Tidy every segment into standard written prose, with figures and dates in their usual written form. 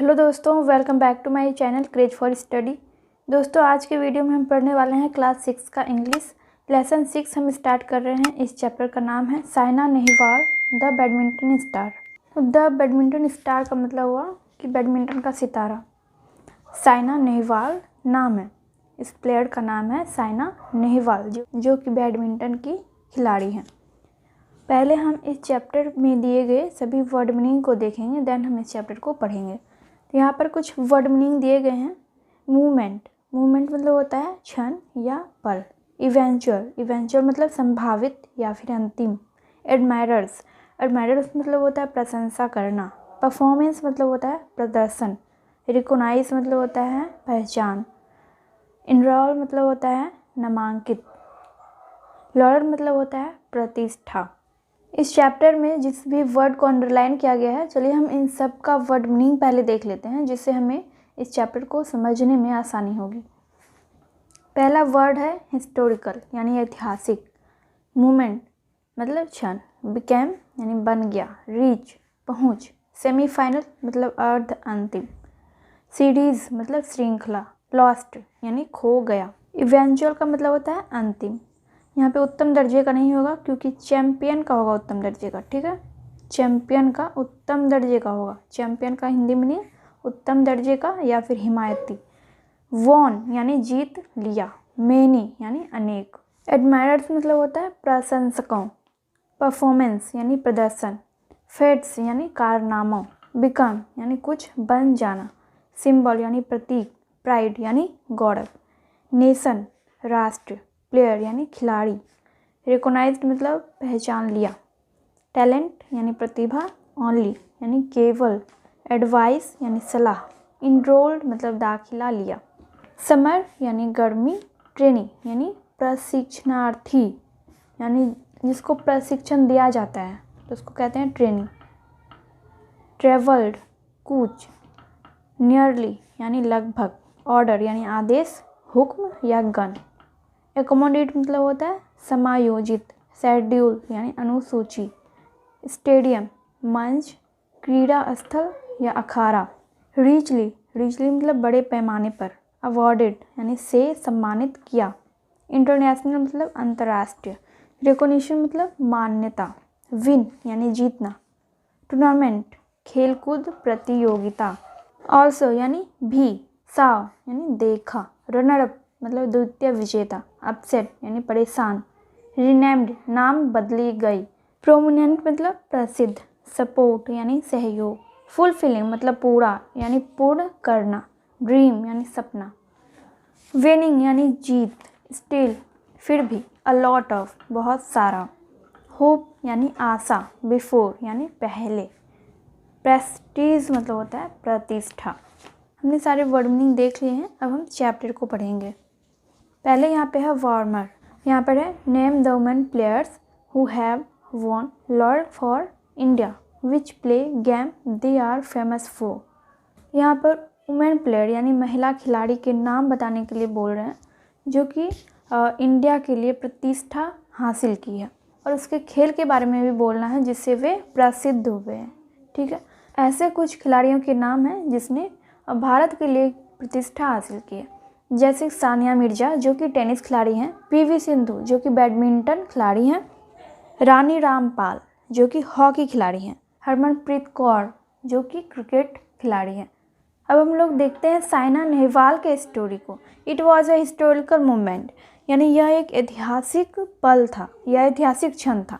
Hello दोस्तों, welcome back to my channel craze for study. दोस्तों, आज के वीडियो में हम पढ़ने वाले हैं क्लास 6 का इंग्लिश लेसन 6 हम स्टार्ट कर रहे हैं। इस चैप्टर का नाम है Saina Nehwal the badminton star. The badminton star का मतलब हुआ कि बैडमिंटन का सितारा। साइना नेहवाल नाम है, इस प्लेयर का नाम है साइना नेहवाल जो कि बैडमिंटन की खिलाड़ी हैं। पहले हम इस चैप्टर में दिए गए सभी वर्ड मीनिंग को देखेंगे, देन हम इस चैप्टर को पढ़ेंगे। तो यहाँ पर कुछ वर्ड मीनिंग दिए गए हैं। मूवमेंट मतलब होता है क्षण या पल। इवेंचुअल मतलब संभावित या फिर अंतिम। एडमायरर्स मतलब होता है प्रशंसा करना। परफॉर्मेंस मतलब होता है प्रदर्शन। रिकॉग्नाइज मतलब होता है पहचान। इनरोल मतलब होता है नामांकित। लॉरर मतलब होता है प्रतिष्ठा। इस चैप्टर में जिस भी वर्ड को अंडरलाइन किया गया है, चलिए हम इन सब का वर्ड मीनिंग पहले देख लेते हैं, जिससे हमें इस चैप्टर को समझने में आसानी होगी। पहला वर्ड है हिस्टोरिकल यानी ऐतिहासिक। मूवमेंट मतलब क्षण। बिकेम यानी बन गया। रीच पहुँच। सेमीफाइनल मतलब अर्ध अंतिम। सीरीज मतलब श्रृंखला। लॉस्ट यानी खो गया। इवेंचुअल का मतलब होता है अंतिम। यहाँ पे उत्तम दर्जे का नहीं होगा क्योंकि चैम्पियन का होगा उत्तम दर्जे का, ठीक है। चैम्पियन का उत्तम दर्जे का होगा। चैम्पियन का हिंदी में नहीं, उत्तम दर्जे का या फिर हिमायती। वॉन यानी जीत लिया। मेनी यानी अनेक। एडमायरर्स मतलब होता है प्रशंसकों। परफॉर्मेंस यानी प्रदर्शन। फेट्स यानी कारनामों। बिकम यानी कुछ बन जाना। सिंबल यानी प्रतीक। प्राइड यानी गौरव। नेशन राष्ट्र। प्लेयर यानी खिलाड़ी। रिकॉग्नाइज्ड मतलब पहचान लिया। टैलेंट यानी प्रतिभा। ओनली यानी केवल। एडवाइस यानी सलाह। इनरोल्ड मतलब दाखिला लिया। समर यानी गर्मी। ट्रेनिंग यानी प्रशिक्षणार्थी यानी जिसको प्रशिक्षण दिया जाता है तो उसको कहते हैं ट्रेनिंग। ट्रेवल्ड कूच। नियरली यानी लगभग। ऑर्डर यानी आदेश, हुक्म या गन। एकोमोडेट मतलब होता है समायोजित। शेड्यूल यानी अनुसूची। स्टेडियम मंच, क्रीड़ा स्थल या अखाड़ा। रिचली मतलब बड़े पैमाने पर। अवॉर्डेड यानी से सम्मानित किया। इंटरनेशनल मतलब अंतर्राष्ट्रीय। रिकॉग्निशन मतलब मान्यता। विन यानी जीतना। टूर्नामेंट खेलकूद प्रतियोगिता। ऑल्सो यानी भी। साव यानी देखा। रनर अप मतलब द्वितीय विजेता। अपसेट यानी परेशान। रिनेम्ड नाम बदली गई। प्रोमिनेंट मतलब प्रसिद्ध। सपोर्ट यानी सहयोग। फुलफिलिंग मतलब पूरा यानी पूर्ण करना। ड्रीम यानी सपना। विनिंग यानी जीत। स्टिल फिर भी। अ लॉट ऑफ बहुत सारा। होप यानी आशा। बिफोर यानी पहले। प्रेस्टीज मतलब होता है प्रतिष्ठा। हमने सारे वर्ड मीनिंग देख लिए हैं, अब हम चैप्टर को पढ़ेंगे। पहले यहाँ पे है वार्मर। यहाँ पर है name the women players who have won laurels for India which play game they are famous for. यहाँ पर वुमेन प्लेयर यानी महिला खिलाड़ी के नाम बताने के लिए बोल रहे हैं जो कि इंडिया के लिए प्रतिष्ठा हासिल की है, और उसके खेल के बारे में भी बोलना है जिससे वे प्रसिद्ध हुए हैं, ठीक है। ऐसे कुछ खिलाड़ियों के नाम हैं जिसने भारत के लिए प्रतिष्ठा हासिल की है, जैसे सानिया मिर्जा जो कि टेनिस खिलाड़ी हैं। पीवी सिंधु जो कि बैडमिंटन खिलाड़ी हैं। रानी रामपाल जो कि हॉकी खिलाड़ी हैं। हरमनप्रीत कौर जो कि क्रिकेट खिलाड़ी हैं। अब हम लोग देखते हैं साइना नेहवाल के स्टोरी को। It was a historical moment यानी यह एक ऐतिहासिक पल था, यह ऐतिहासिक क्षण था।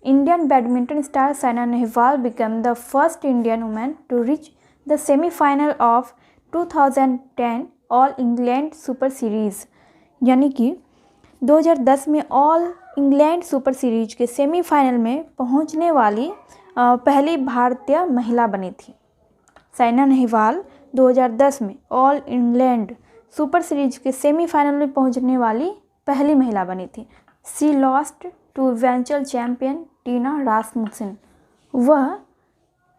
Indian badminton star Saina Nehwal become the first Indian women to reach the semifinal of 2010 all England super series, यानी कि 2010 में ऑल इंग्लैंड सुपर सीरीज के सेमीफाइनल में पहुंचने वाली पहली भारतीय महिला बनी थी। साइना नेहवाल 2010 में ऑल इंग्लैंड सुपर सीरीज के सेमीफाइनल में पहुंचने वाली पहली महिला बनी थी। She lost to eventual champion Tine Rasmussen. वह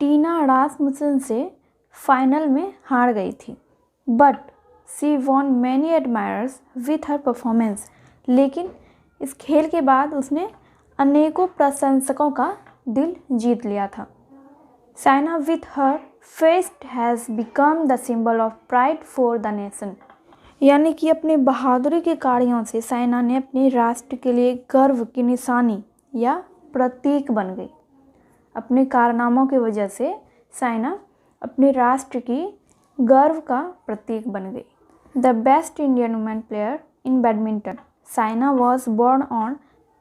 टीना रासमुसन से फाइनल में हार गई थी। But she won many admirers with her performance. लेकिन इस खेल के बाद उसने अनेकों प्रशंसकों का दिल जीत लिया था। Saina with her fest has become the symbol of pride for the nation. यानी कि अपनी बहादुरी के कार्यों से साइना ने अपने राष्ट्र के लिए गर्व की निशानी या प्रतीक बन गई। अपने कारनामों की वजह से साइना अपने राष्ट्र की गर्व का प्रतीक बन गई। The best Indian women player in badminton. Saina was born on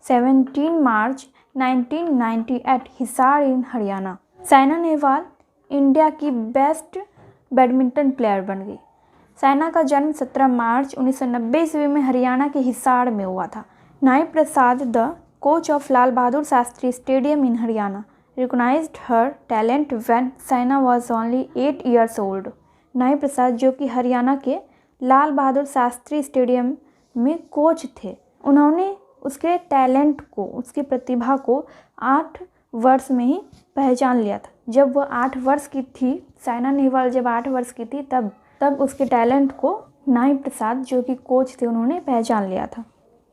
17 March 1990 at Hisar in Haryana. Saina Nehwal India की बेस्ट बैडमिंटन प्लेयर बन गई। साइना का जन्म 17 मार्च 1990 ईस्वी में हरियाणा के हिसार में हुआ था। Nai Prasad, the coach of Lal Bahadur Shastri stadium in Haryana, recognized her talent when Saina was only 8 years old। नाई प्रसाद, जो कि हरियाणा के लाल बहादुर शास्त्री स्टेडियम में कोच थे, उन्होंने उसके टैलेंट को, उसकी प्रतिभा को 8 वर्ष में ही पहचान लिया था। जब वह 8 वर्ष की थी, साइना नेहवाल जब 8 वर्ष की थी, तब उसके टैलेंट को नाई प्रसाद, जो कि कोच थे, उन्होंने पहचान लिया था।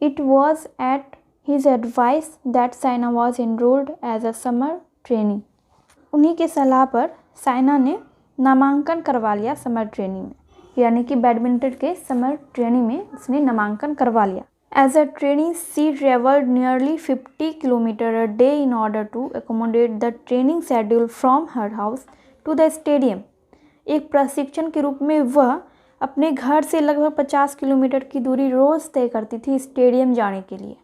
It was at his advice that Saina was enrolled as a summer training. उन्हीं के सलाह पर साइना ने नामांकन करवा लिया समर ट्रेनिंग में, यानी कि बैडमिंटन के समर ट्रेनिंग में उसने नामांकन करवा लिया। As a training she travelled nearly 50 kilometre a day in order to accommodate the training schedule from her house to the stadium. एक प्रशिक्षण के रूप में वह अपने घर से लगभग 50 किलोमीटर की दूरी रोज़ तय करती थी स्टेडियम जाने के लिए।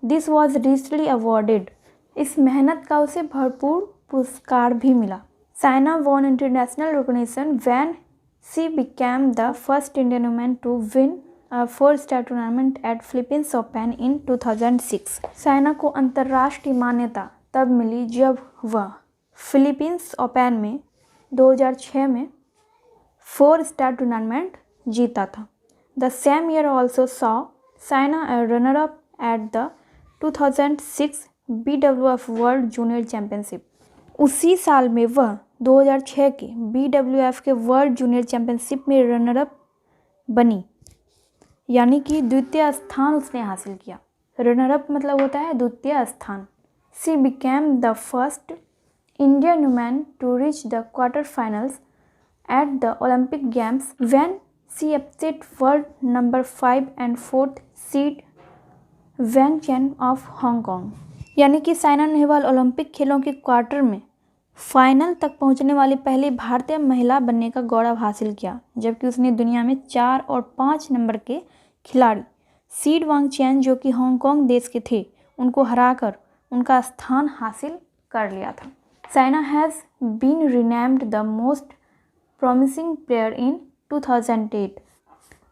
This was richly awarded. इस मेहनत का उसे भरपूर पुरस्कार भी मिला। Saina won international recognition when she became the first Indian women to win a 4-स्टार tournament at Philippines Open in 2006। Saina को अंतर्राष्ट्रीय मान्यता तब मिली जब वह फिलीपींस ओपन में 2006 में 4-स्टार टूर्नामेंट जीता था। The same year also saw Saina a runner up at the 2006 BWF world junior championship. उसी साल में वह 2006 के BWF के वर्ल्ड जूनियर चैंपियनशिप में रनर अप बनी, यानी कि द्वितीय स्थान उसने हासिल किया। रनर अप मतलब होता है द्वितीय स्थान। She became the first Indian women to reach the quarter finals at the Olympic Games when she upset world number 5 and 4th seed Wang Chen of Hong Kong. यानी कि साइना नेहवाल ओलंपिक खेलों के क्वार्टर में फाइनल तक पहुंचने वाली पहली भारतीय महिला बनने का गौरव हासिल किया, जबकि उसने दुनिया में 4 और 5 नंबर के खिलाड़ी सीड वांग चैन, जो कि हांगकांग देश के थे, उनको हराकर उनका स्थान हासिल कर लिया था। Saina has been renamed the most promising player in 2008,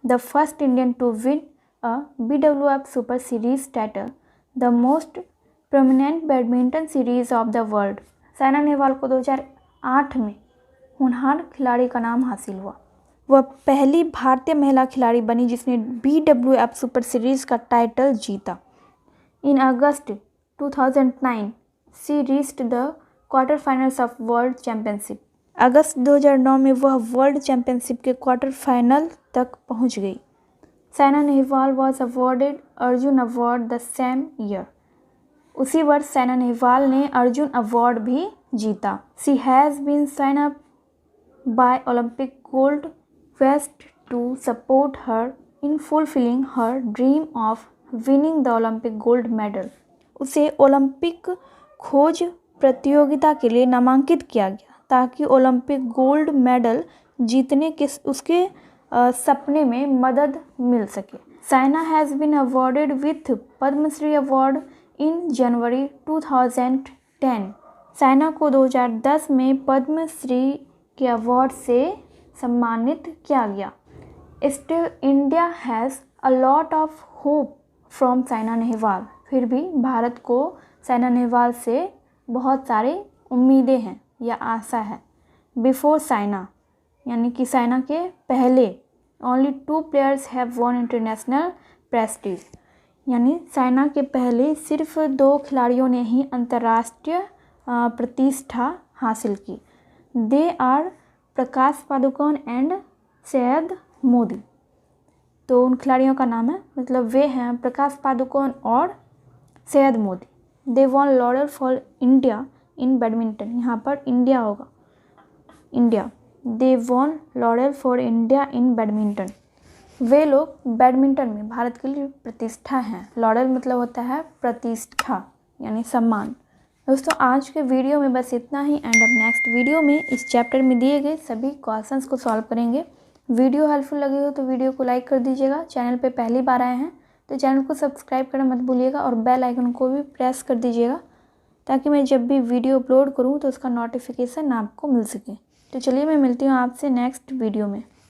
the first Indian to win a BWF super series title, the most prominent badminton series of the world. Saina Nehwal को 2008 में होनहार खिलाड़ी का नाम हासिल हुआ। वह पहली भारतीय महिला खिलाड़ी बनी जिसने BWF सुपर सीरीज का टाइटल जीता। In August 2009 she reached the quarter finals of world championship. अगस्त 2009 में वह वर्ल्ड चैंपियनशिप के क्वार्टर फाइनल तक पहुंच गई। Saina Nehwal was awarded Arjuna award the same year. उसी वर्ष साइना नेहवाल ने अर्जुन अवार्ड भी जीता। She has been sign up by Olympic Gold Quest to support her in fulfilling her dream of winning the Olympic gold medal. उसे Olympic खोज प्रतियोगिता के लिए नामांकित किया गया ताकि ओलंपिक गोल्ड मेडल जीतने के उसके सपने में मदद मिल सके। Saina has been awarded with Padma Shri award in January 2010। Saina को 2010 में पद्मश्री के अवार्ड से सम्मानित किया गया। Still India has a lot of hope from Saina Nehwal. फिर भी भारत को साइना नेहवाल से बहुत सारी उम्मीदें हैं या आशा है। बिफोर साइना, यानी कि साइना के पहले, only 2 players have von international Prestige. यानी साइना के पहले सिर्फ 2 खिलाड़ियों ने ही अंतर्राष्ट्रीय प्रतिष्ठा हासिल की। They are Prakash Padukone and Syed Modi. तो उन खिलाड़ियों का नाम है, मतलब वे हैं प्रकाश पादुकोण और Syed Modi. They won laurel for India in badminton. यहाँ पर इंडिया होगा। India. They won laurel for India in badminton. वे लोग बैडमिंटन में भारत के लिए प्रतिष्ठा हैं। लॉरेल मतलब होता है प्रतिष्ठा यानी सम्मान। दोस्तों आज के वीडियो में बस इतना ही एंड अब नेक्स्ट वीडियो में इस चैप्टर में दिए गए सभी क्वेश्चंस को सॉल्व करेंगे। वीडियो हेल्पफुल लगी हो तो वीडियो को लाइक कर दीजिएगा। चैनल पे पहली बार आए हैं तो चैनल को सब्सक्राइब करना मत भूलिएगा और बेल आइकन को भी प्रेस कर दीजिएगा ताकि मैं जब भी वीडियो अपलोड करूँ तो उसका नोटिफिकेशन आपको मिल सके। तो चलिए मैं मिलती हूँ आपसे नेक्स्ट वीडियो में।